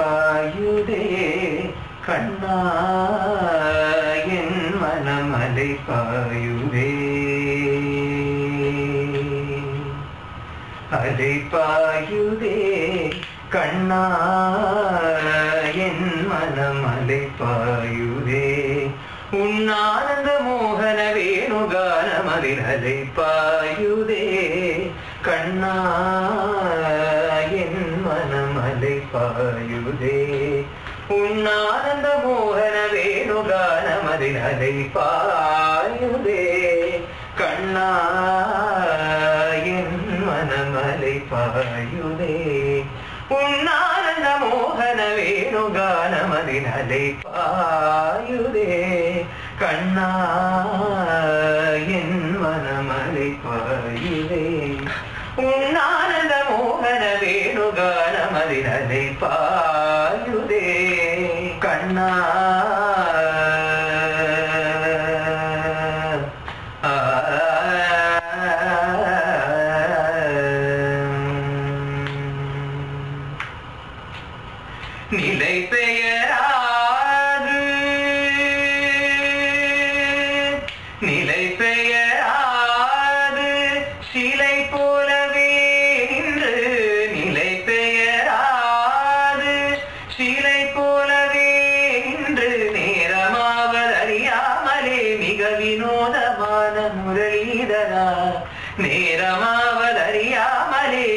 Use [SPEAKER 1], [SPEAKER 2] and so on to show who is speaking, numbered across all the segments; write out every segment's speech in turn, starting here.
[SPEAKER 1] பாயுதே கண்ணா என் மனம் அலை பாயுதே அலை பாயுதே கண்ணா என் மனம் அலை பாயுதே உன்னானந்த மோகன வேணுகானமதில் அலை பாயுதே கண்ணா என் மனம் அலை பாயுதே உன்னானந்த மோகன வேணுகானமதில் அலை பாயுதே கண்ணா என் மனம் அலை பாயுதே உன்னானந்த மோகன வேணுகானமதில் அலை பாயுதே கண்ணா என் மனம் அலை பாயுதே உன்னானந்த மோகன வேணுகானமதில் அலை பாயுதே கண்ணா நிலை பெயராது நிலை பெயராது சிலை போலவே நின்று நிலை பெயராது சிலை போலவே நின்று நேரமாவதறியாமலே மிக வினோதமான முரளிதரா நேரமாவதறியாமலே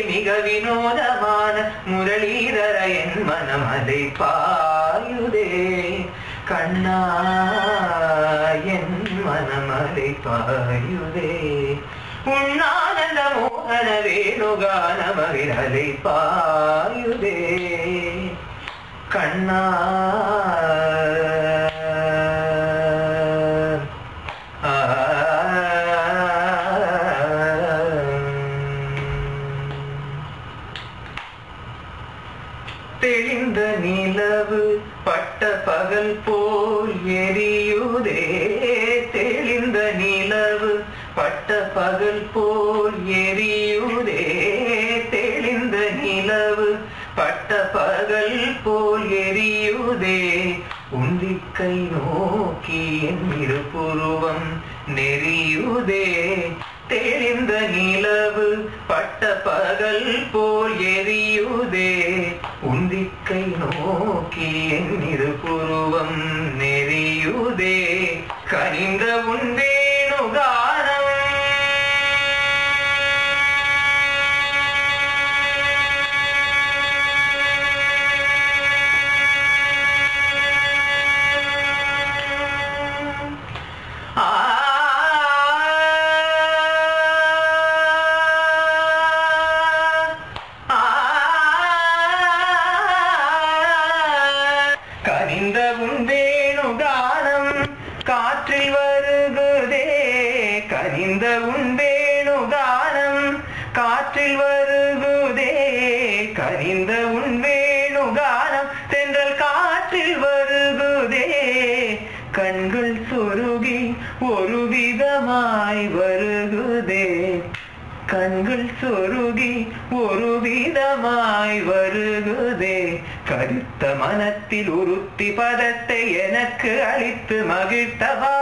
[SPEAKER 1] மிக வினோதமான முரளிதர என் மனம் அலை பாயுதே கண்ணா என் மனம் அலை பாயுதே உன்னானந்த மோகன வேணுகானமதில் அலை பாயுதே கண்ணா தெளிந்த நிலவு பட்ட பகல் போல் எரியுதே தெளிந்த நிலவு பட்ட பகல் போல் எரியுதே தெளிந்த நிலவு பட்ட பகல் போல் எரியுதே உந்திக்கை நோக்கி என் இருபுருவம் நெறியுதே தெளிந்த நிலவு பட்ட பகல் போல் எரியுதே உந்திக்கை நோக்கி என் இருபுருவம் நெறியுதே கனிந்த உந்தேனுகானம் கனிந்த உந்தேனுகானம் காற்றில் வருகுதே கனிந்த உந்தேனுகானம் காற்றில் வருகுதே கனிந்த உன்வேணுகானம் தென்றல் காற்றில் வருகுதே கண்கள் சொருகி ஒரு விதமாய் வருகுதே கண்கள் சொருகி ஒரு விதமாய் வருகுதே கருத்த மனத்தில் உறுத்தி பதத்தை எனக்கு அளித்து மகிழ்த்தவா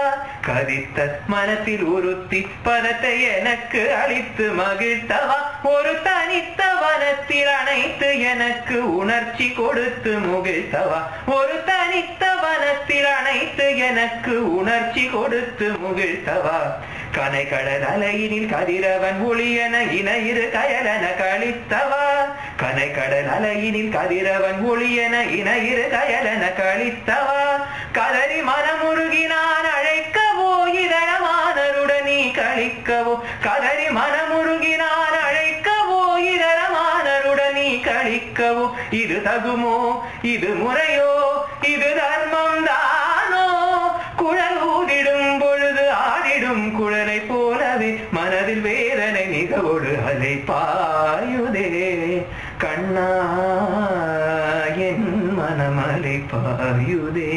[SPEAKER 1] கரித்த மனத்தில் உறுத்தி பதத்தை எனக்கு அளித்து மகிழ்த்தவா ஒரு தனித்த வனத்தில் அணைத்து எனக்கு உணர்ச்சி கொடுத்து முகிழ்த்தவா ஒரு தனித்த வனத்தில் அணைத்து எனக்கு உணர்ச்சி கொடுத்து முகிழ்த்தவா கனை கடல் அலையினில் கதிரவன் ஒளியன இணையிரு கயலன கழித்தவா கனை கடல் அலையினில் கதிரவன் ஒளியன இணையிரு கயலன கழித்தவா கதறி மனமுருகினான் அழைக்கவோ இதரமானருடன் நீ கழிக்கவோ கதறி மனமுருகினான் அழைக்கவோ இதரமானருடன் நீ கழிக்கவோ இது தகுமோ இது முறையோ இது தர்மம் தானோ குழல் ஊதிடும் பொழுது ஆடிடும் குழலை போலவே மனதில் வேதனை மிகவோடு அலை பாயுதே கண்ணா என் மனம் அலை பாயுதே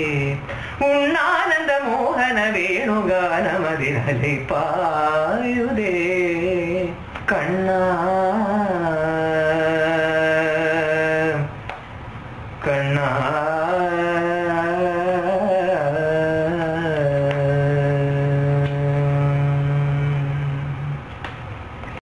[SPEAKER 1] உன்னானந்த மோகன வேணுகானமதில் அலை பாயுதே கண்ணா கண்ணா